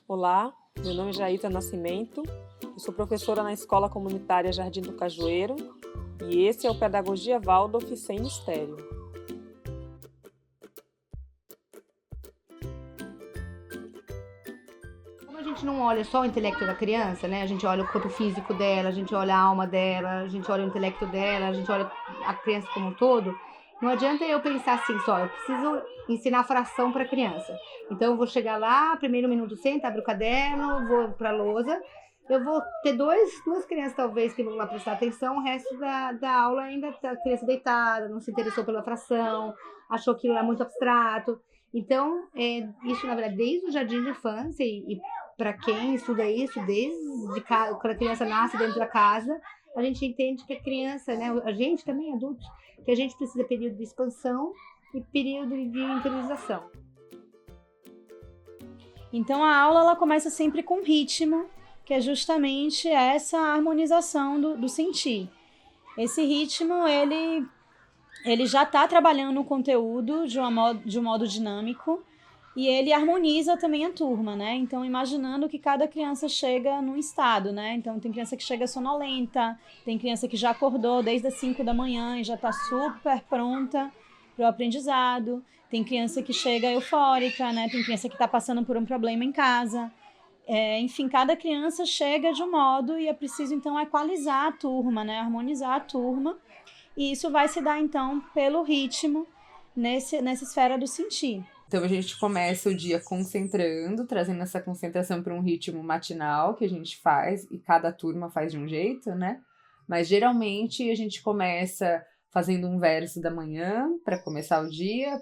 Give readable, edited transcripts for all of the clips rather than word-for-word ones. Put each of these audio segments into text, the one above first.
Olá, meu nome é Jaíta Nascimento, eu sou professora na Escola Comunitária Jardim do Cajueiro e esse é o Pedagogia Waldorf Sem Mistério. Como a gente não olha só o intelecto da criança, né? A gente olha o corpo físico dela, a gente olha a alma dela, a gente olha o intelecto dela, a gente olha a criança como um todo. Não adianta eu pensar assim só, eu preciso ensinar fração para a criança. Então eu vou chegar lá, primeiro minuto senta, abre o caderno, vou para a lousa. Eu vou ter duas crianças talvez que vão lá prestar atenção, o resto da aula ainda tá a criança deitada, não se interessou pela fração, achou que aquilo é muito abstrato. Então, isso, na verdade, desde o jardim de infância e para quem estuda isso, desde quando a criança nasce dentro da casa, a gente entende que a criança, né, a gente também, adultos, que a gente precisa de período de expansão e período de interiorização. Então a aula ela começa sempre com ritmo, que é justamente essa harmonização do sentir. Esse ritmo, ele já está trabalhando o conteúdo de um modo dinâmico e ele harmoniza também a turma, né? Então, imaginando que cada criança chega num estado, né? Então, tem criança que chega sonolenta, tem criança que já acordou desde as 5 da manhã e já está super pronta para o aprendizado, tem criança que chega eufórica, né? Tem criança que está passando por um problema em casa. Enfim, cada criança chega de um modo e é preciso, então, equalizar a turma, né? Harmonizar a turma. E isso vai se dar, então, pelo ritmo nessa esfera do sentir. Então a gente começa o dia concentrando, trazendo essa concentração para um ritmo matinal que a gente faz, e cada turma faz de um jeito, né? Mas geralmente a gente começa fazendo um verso da manhã para começar o dia,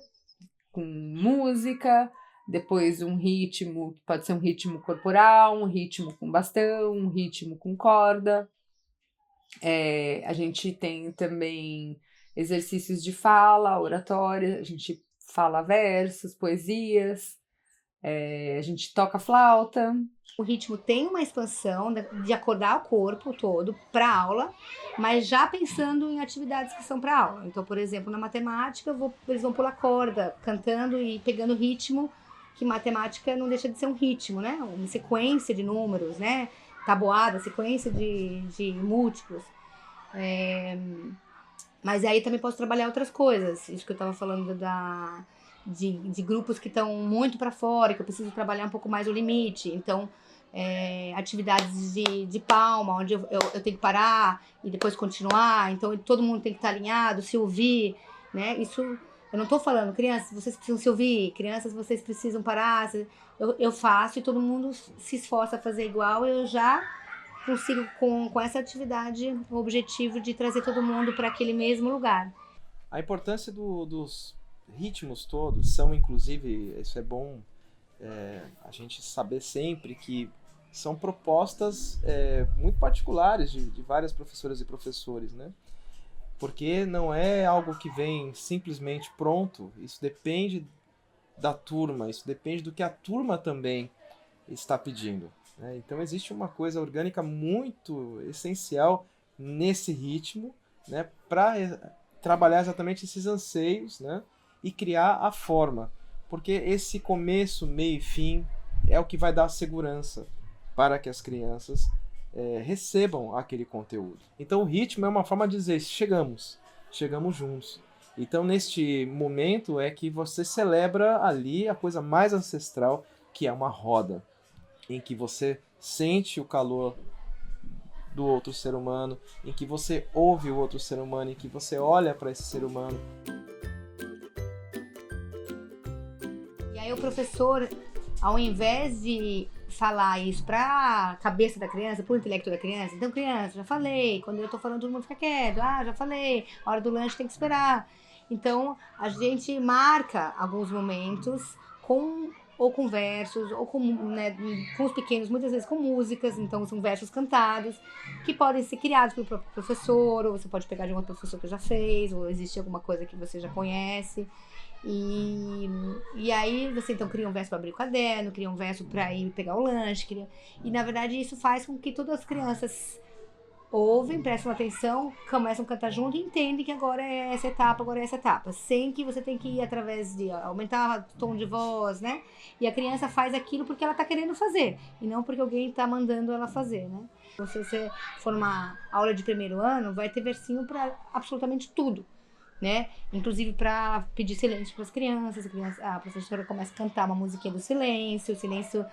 com música, depois um ritmo, que pode ser um ritmo corporal, um ritmo com bastão, um ritmo com corda. A gente tem também exercícios de fala, oratória, a gente fala versos, poesias, a gente toca flauta. O ritmo tem uma expansão de acordar o corpo todo para a aula, mas já pensando em atividades que são para a aula. Então, por exemplo, na matemática, eles vão pular corda, cantando e pegando ritmo, que matemática não deixa de ser um ritmo, né? Uma sequência de números, né? Tabuada, sequência de múltiplos. Mas aí também posso trabalhar outras coisas. Isso que eu estava falando de grupos que estão muito para fora, que eu preciso trabalhar um pouco mais o limite. Então, atividades de palma, onde eu tenho que parar e depois continuar. Então, todo mundo tem que estar alinhado, se ouvir, né? Isso, eu não estou falando, crianças, vocês precisam se ouvir, crianças, vocês precisam parar. Eu faço e todo mundo se esforça a fazer igual. Eu já consigo, com essa atividade, o objetivo de trazer todo mundo para aquele mesmo lugar. A importância dos ritmos todos são, inclusive, isso é bom a gente saber sempre que são propostas muito particulares de várias professoras e professores, né? Porque não é algo que vem simplesmente pronto, isso depende da turma, isso depende do que a turma também está pedindo. Então existe uma coisa orgânica muito essencial nesse ritmo, né, para trabalhar exatamente esses anseios, né, e criar a forma, porque esse começo, meio e fim é o que vai dar segurança para que as crianças recebam aquele conteúdo. Então o ritmo é uma forma de dizer chegamos juntos. Então neste momento é que você celebra ali a coisa mais ancestral, que é uma roda, em que você sente o calor do outro ser humano, em que você ouve o outro ser humano, em que você olha para esse ser humano. E aí o professor, ao invés de falar isso para a cabeça da criança, para o intelecto da criança, então criança, já falei, quando eu estou falando todo mundo fica quieto, já falei, a hora do lanche tem que esperar. Então a gente marca alguns momentos com versos, ou com os pequenos, muitas vezes com músicas, então são versos cantados, que podem ser criados pelo próprio professor, ou você pode pegar de um outro professor que já fez, ou existe alguma coisa que você já conhece. E aí você então cria um verso para abrir o caderno, cria um verso para ir pegar o lanche, e na verdade isso faz com que todas as crianças ouvem, prestam atenção, começam a cantar junto e entendem que agora é essa etapa, sem que você tenha que ir através de aumentar o tom de voz, né? E a criança faz aquilo porque ela tá querendo fazer, e não porque alguém tá mandando ela fazer, né? Então, se você for numa aula de primeiro ano, vai ter versinho para absolutamente tudo, né? Inclusive para pedir silêncio para as crianças, a professora começa a cantar uma musiquinha do silêncio, o silêncio...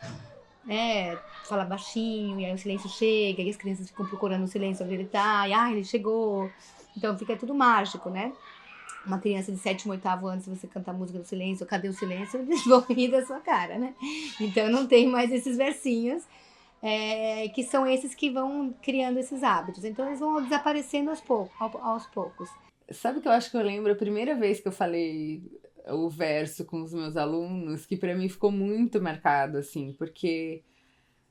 fala baixinho, e aí o silêncio chega, e as crianças ficam procurando o silêncio onde ele tá, e ele chegou. Então fica tudo mágico, né? Uma criança de 7º, 8º ano, se você cantar a música do silêncio, cadê o silêncio? Eles vão rir da sua cara, né? Então não tem mais esses versinhos, que são esses que vão criando esses hábitos. Então eles vão desaparecendo aos poucos. Sabe o que eu acho que eu lembro? A primeira vez que eu falei o verso com os meus alunos, que pra mim ficou muito marcado, assim, porque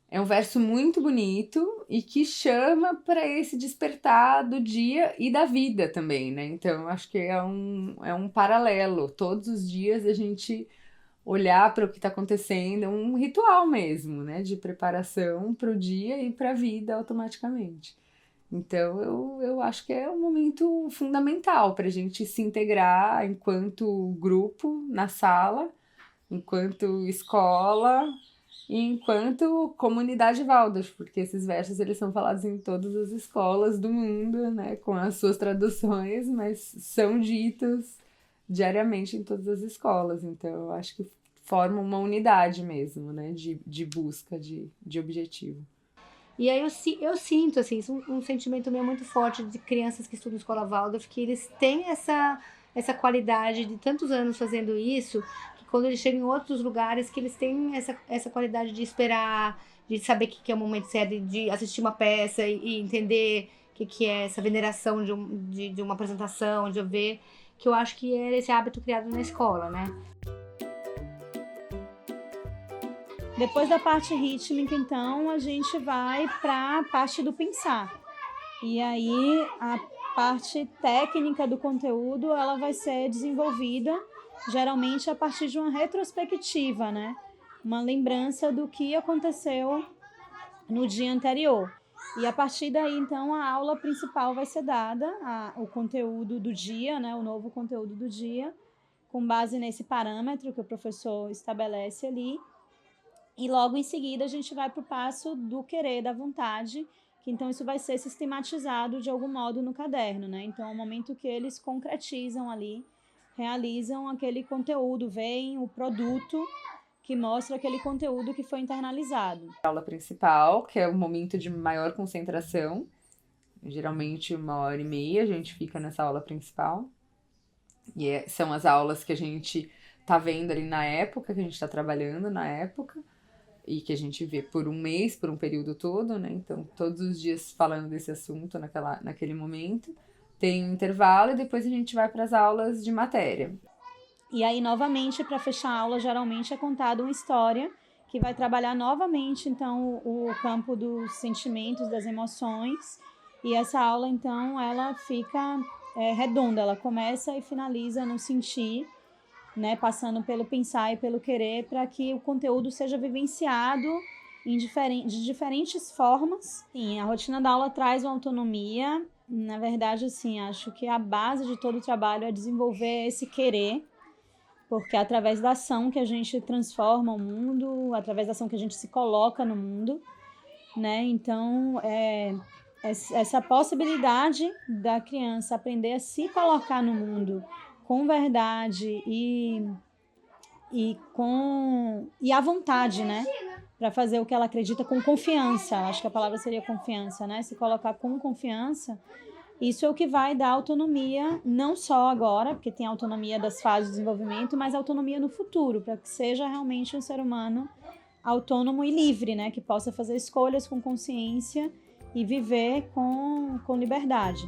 é um verso muito bonito e que chama para esse despertar do dia e da vida também, né? Então, acho que é um paralelo. Todos os dias a gente olhar para o que está acontecendo, é um ritual mesmo, né? De preparação para o dia e para a vida automaticamente. Então, eu acho que é um momento fundamental para a gente se integrar enquanto grupo na sala, enquanto escola e enquanto comunidade Waldorf, porque esses versos eles são falados em todas as escolas do mundo, né, com as suas traduções, mas são ditos diariamente em todas as escolas. Então, eu acho que formam uma unidade mesmo, né, de busca de objetivo. E aí eu sinto, assim, um sentimento meu muito forte de crianças que estudam escola Waldorf, que eles têm essa qualidade de tantos anos fazendo isso, que quando eles chegam em outros lugares, que eles têm essa qualidade de esperar, de saber o que é o momento certo, de assistir uma peça e entender o que é essa veneração de uma apresentação, de eu ver, que eu acho que é esse hábito criado na escola, né? Depois da parte rítmica, então, a gente vai para a parte do pensar. E aí, a parte técnica do conteúdo, ela vai ser desenvolvida, geralmente, a partir de uma retrospectiva, né? Uma lembrança do que aconteceu no dia anterior. E a partir daí, então, a aula principal vai ser dada, o conteúdo do dia, né? O novo conteúdo do dia, com base nesse parâmetro que o professor estabelece ali. E logo em seguida a gente vai para o passo do querer, da vontade, que então isso vai ser sistematizado de algum modo no caderno, né? Então é o momento que eles concretizam ali, realizam aquele conteúdo, veem o produto que mostra aquele conteúdo que foi internalizado. A aula principal, que é o momento de maior concentração, geralmente 1h30 a gente fica nessa aula principal. E são as aulas que a gente tá vendo ali na época, que a gente está trabalhando na época, e que a gente vê por um mês, por um período todo, né? Então, todos os dias falando desse assunto naquele momento. Tem um intervalo e depois a gente vai para as aulas de matéria. E aí, novamente, para fechar a aula, geralmente é contada uma história que vai trabalhar novamente, então, o campo dos sentimentos, das emoções. E essa aula, então, ela fica redonda, ela começa e finaliza no sentir, né, passando pelo pensar e pelo querer, para que o conteúdo seja vivenciado de diferentes formas. Sim, a rotina da aula traz uma autonomia. Na verdade, assim, acho que a base de todo o trabalho é desenvolver esse querer, porque é através da ação que a gente transforma o mundo, através da ação que a gente se coloca no mundo, né? Então, essa possibilidade da criança aprender a se colocar no mundo com verdade e à vontade, né? Para fazer o que ela acredita com confiança. Acho que a palavra seria confiança, né? Se colocar com confiança. Isso é o que vai dar autonomia, não só agora, porque tem autonomia das fases de desenvolvimento, mas autonomia no futuro, para que seja realmente um ser humano autônomo e livre, né? Que possa fazer escolhas com consciência e viver com liberdade.